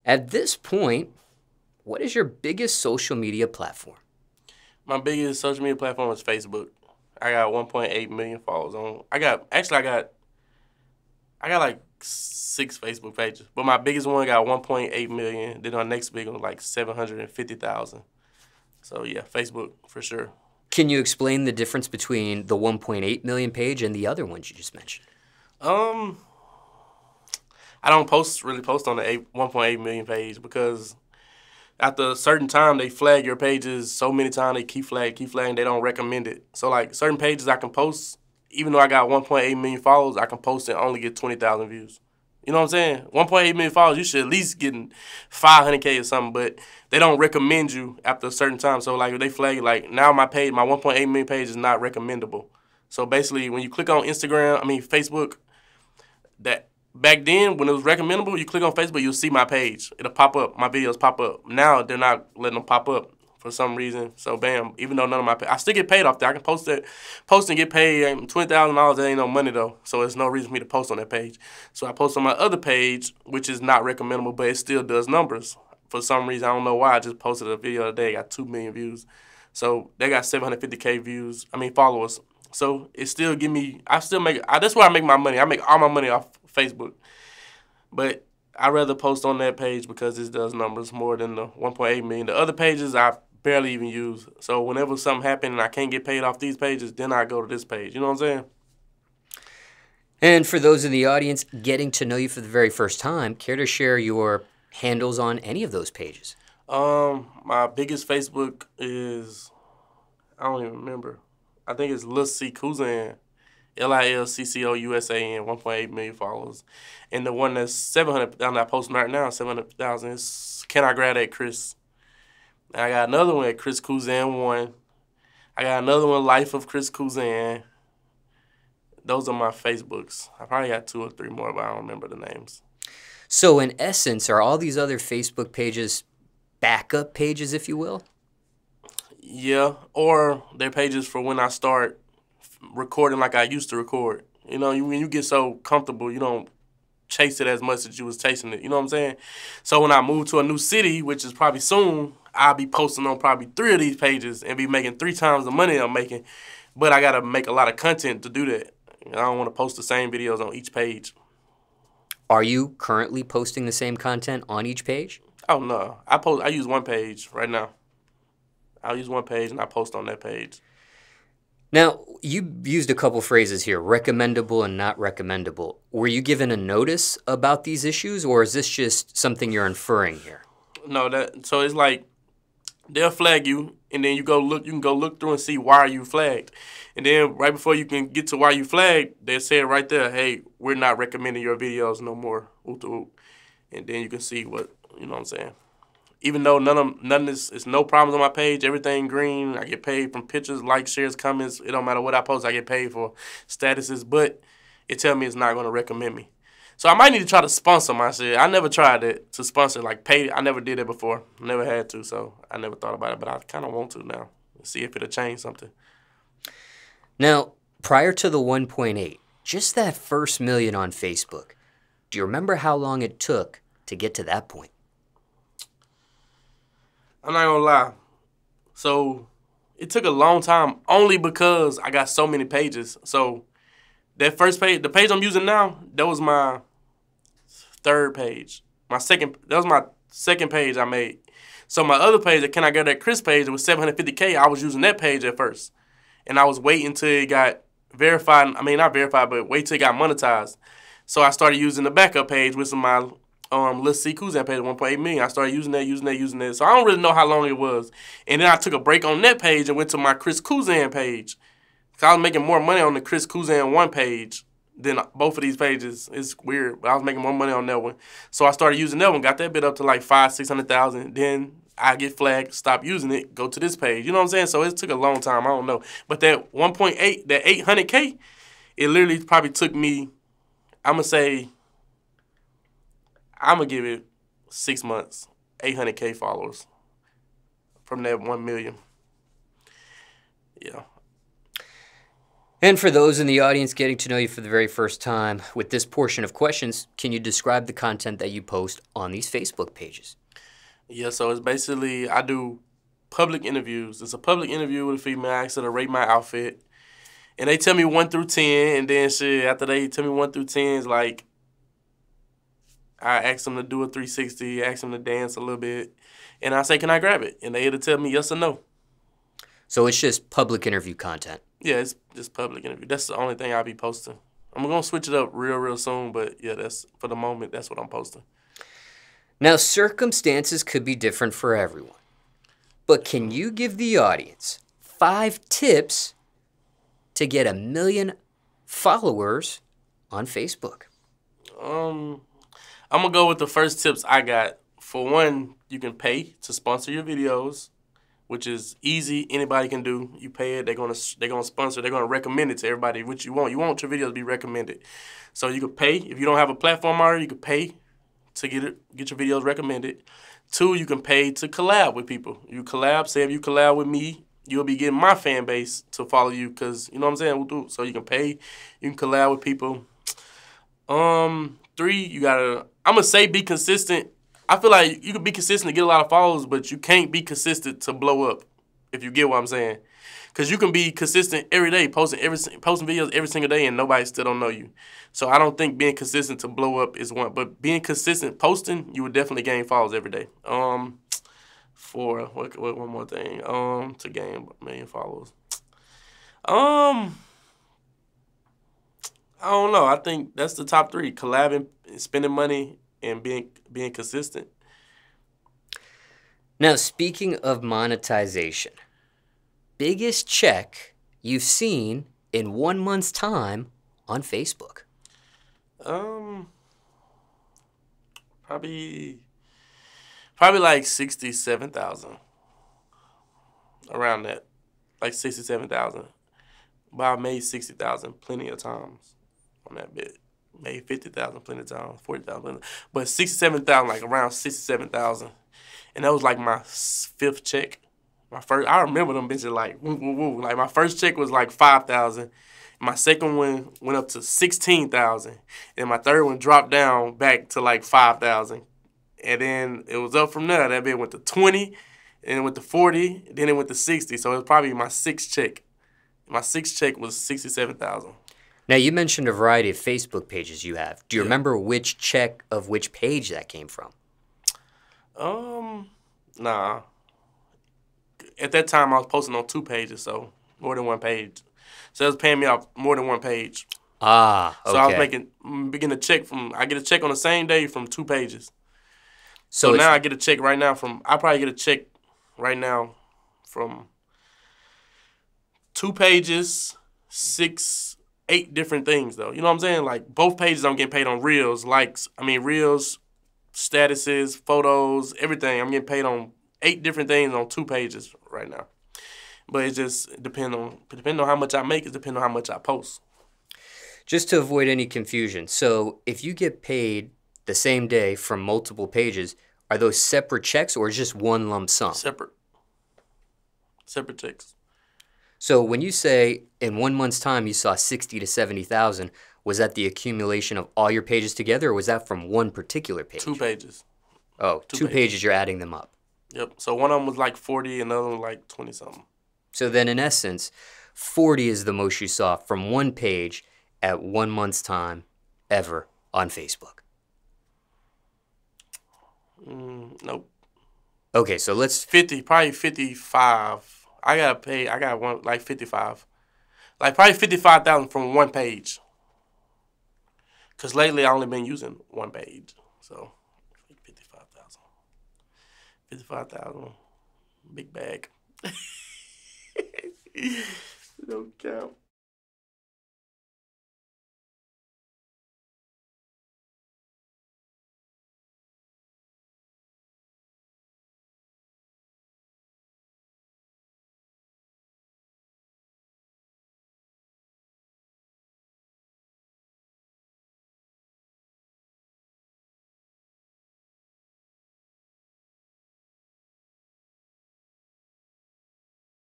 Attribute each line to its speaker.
Speaker 1: At this point, what is your biggest social media platform?
Speaker 2: My biggest social media platform is Facebook. I got 1.8 million followers on. I got like 6 Facebook pages, but my biggest one got 1.8 million. Then our next big one was like 750,000. So yeah, Facebook for sure.
Speaker 1: Can you explain the difference between the 1.8 million page and the other ones you just mentioned?
Speaker 2: Um, I don't really post on the 1.8 million page because after a certain time they flag your pages so many times they keep flagging, they don't recommend it. So like certain pages I can post, even though I got 1.8 million followers, I can post and only get 20,000 views. You know what I'm saying? 1.8 million followers, you should at least get 500K or something, but they don't recommend you after a certain time. So like if they flag it, like now my 1.8 million page is not recommendable. So basically when you click on Facebook, that back then when it was recommendable, you click on Facebook, you'll see my page. It'll pop up, my videos pop up. Now they're not letting them pop up for some reason. So bam, even though none of my I still get paid off there. I can post and get paid $20,000. That ain't no money though. So there's no reason for me to post on that page. So I post on my other page, which is not recommendable, but it still does numbers. For some reason, I don't know why. I just posted a video today, got 2 million views. So they got 750K followers. So it still give me. That's where I make my money. I make all my money off Facebook, but I rather post on that page because it does numbers more than the 1.8 million. The other pages I barely even use. So whenever something happens and I can't get paid off these pages, then I go to this page. You know what I'm saying?
Speaker 1: And for those in the audience getting to know you for the very first time, care to share your handles on any of those pages?
Speaker 2: My biggest Facebook is, I don't even remember. I think it's Lil C Cousan, LILCCOUSAN, 1.8 million followers. And the one that's 700, I'm not posting right now, 700,000 is Can I Grab That Chris? And I got another one at Chris Cousan 1. I got another one, Life of Chris Cousan. Those are my Facebooks. I probably got 2 or 3 more, but I don't remember the names.
Speaker 1: So in essence, are all these other Facebook pages backup pages, if you will?
Speaker 2: Yeah, or they're pages for when I start recording like I used to record. You know, when you get so comfortable, you don't chase it as much as you was chasing it. You know what I'm saying? So when I move to a new city, which is probably soon, I'll be posting on probably 3 of these pages and be making 3 times the money I'm making. But I got to make a lot of content to do that. I don't want to post the same videos on each page.
Speaker 1: Are you currently posting the same content on each page?
Speaker 2: Oh, no. I use one page right now. I'll use one page and I post on that page.
Speaker 1: Now, you used a couple phrases here, recommendable and not recommendable. Were you given a notice about these issues, or is this just something you're inferring here?
Speaker 2: No, so it's like they'll flag you, and then you can go look through and see why you flagged. And then right before you can get to why you flagged, they say right there, hey, we're not recommending your videos no more. And then you can see what, you know what I'm saying? Even though none of this is no problems on my page, everything green. I get paid from pictures, likes, shares, comments. It don't matter what I post, I get paid for statuses, but it tell me it's not gonna recommend me. So I might need to try to sponsor my shit. I never tried it to sponsor, like pay. I never did it before. Never had to, so I never thought about it, but I kind of want to now. See if it'll change something.
Speaker 1: Now, prior to the 1.8, just that first million on Facebook, do you remember how long it took to get to that point?
Speaker 2: I'm not gonna lie. So it took a long time only because I got so many pages. So that first page, the page I'm using now, that was my third page. That was my second page I made. So my other page, the Can I Get That Chris page, it was 750K. I was using that page at first. And I was waiting until it got verified. I mean, not verified, but wait till it got monetized. So I started using the backup page, which is my Lil C Cousan page, 1.8 million. I started using that. So I don't really know how long it was. And then I took a break on that page and went to my Chris Cousan page. I was making more money on the Chris Cousan 1 page than both of these pages. It's weird, but I was making more money on that one. So I started using that one, got that bit up to like 500,000-600,000. Then I get flagged, stop using it, go to this page. You know what I'm saying? So it took a long time. I don't know. But that 1.8, that 800K, it literally probably took me, I'm going to give it 6 months, 800K followers from that 1 million. Yeah.
Speaker 1: And for those in the audience getting to know you for the very first time, with this portion of questions, can you describe the content that you post on these Facebook pages?
Speaker 2: Yeah, so it's basically, I do public interviews. It's a public interview with a female. I ask her to rate my outfit. And they tell me 1 through 10, and then shit, after they tell me 1 through 10, it's like, I ask them to do a 360, ask them to dance a little bit, and I say, can I grab it? And they either tell me yes or no.
Speaker 1: So it's just public interview content.
Speaker 2: Yeah, it's just public interview. That's the only thing I'll be posting. I'm going to switch it up real soon, but yeah, that's for the moment, that's what I'm posting.
Speaker 1: Now, circumstances could be different for everyone, but can you give the audience 5 tips to get 1 million followers on Facebook?
Speaker 2: I'm going to go with the first tips I got. For one, you can pay to sponsor your videos, which is easy. Anybody can do. You pay it, they're gonna sponsor, they're gonna recommend it to everybody, which you want. You want your videos to be recommended. So you could pay. If you don't have a platform already, you could pay to get your videos recommended. 2, you can pay to collab with people. You collab, say if you collab with me, you'll be getting my fan base to follow you, because you know what I'm saying? We'll do. So you can pay, you can collab with people. 3, you gotta, I'm gonna say be consistent. I feel like you can be consistent to get a lot of followers, but you can't be consistent to blow up, if you get what I'm saying. Because you can be consistent every day, posting videos every single day, and nobody still don't know you. So I don't think being consistent to blow up is one. But being consistent posting, you would definitely gain followers every day. For what one more thing, to gain 1 million followers. I don't know. I think that's the top 3: collabing, spending money, and being consistent.
Speaker 1: Now, speaking of monetization, biggest check you've seen in 1 month's time on Facebook?
Speaker 2: Probably like 67,000. Around that, like 67,000. But I made 60,000 plenty of times on that bit. Made 50,000 plenty of times, 40,000, but 67,000, like around 67,000, and that was like my 5th check. My first, I remember them bitches like woo woo woo. Like my first check was like 5,000. My second one went up to 16,000, and my third one dropped down back to like 5,000, and then it was up from there. That bit went to 20, and it went to 40, then it went to 60. So it was probably my 6th check. My 6th check was 67,000.
Speaker 1: Now, you mentioned a variety of Facebook pages you have. Do you remember which check of which page that came from?
Speaker 2: Nah. At that time, I was posting on 2 pages, so more than 1 page. So it was paying me off more than 1 page.
Speaker 1: Ah, okay.
Speaker 2: So I was getting a check I get a check on the same day from 2 pages.
Speaker 1: So
Speaker 2: now I get a check right now I probably get a check right now from 2 pages, 8 different things, though. You know what I'm saying? Like, both pages I'm getting paid on reels, reels, statuses, photos, everything. I'm getting paid on 8 different things on 2 pages right now. But it just depends on how much I make, it depends on how much I post.
Speaker 1: Just to avoid any confusion, so if you get paid the same day from multiple pages, are those separate checks or just one lump sum?
Speaker 2: Separate checks.
Speaker 1: So when you say in 1 month's time you saw 60 to 70,000, was that the accumulation of all your pages together, or was that from one particular page?
Speaker 2: 2 pages.
Speaker 1: Oh, 2 pages, you're adding them up.
Speaker 2: Yep. So one of them was like 40, and the other one was like 20-something.
Speaker 1: So then in essence, 40 is the most you saw from one page at 1 month's time ever on Facebook.
Speaker 2: Nope.
Speaker 1: Okay, so let's...
Speaker 2: 50, probably 55. I got one, like 55. Like probably 55,000 from 1 page. Because lately I only been using 1 page. So 55,000. 55,000. Big bag. Don't count.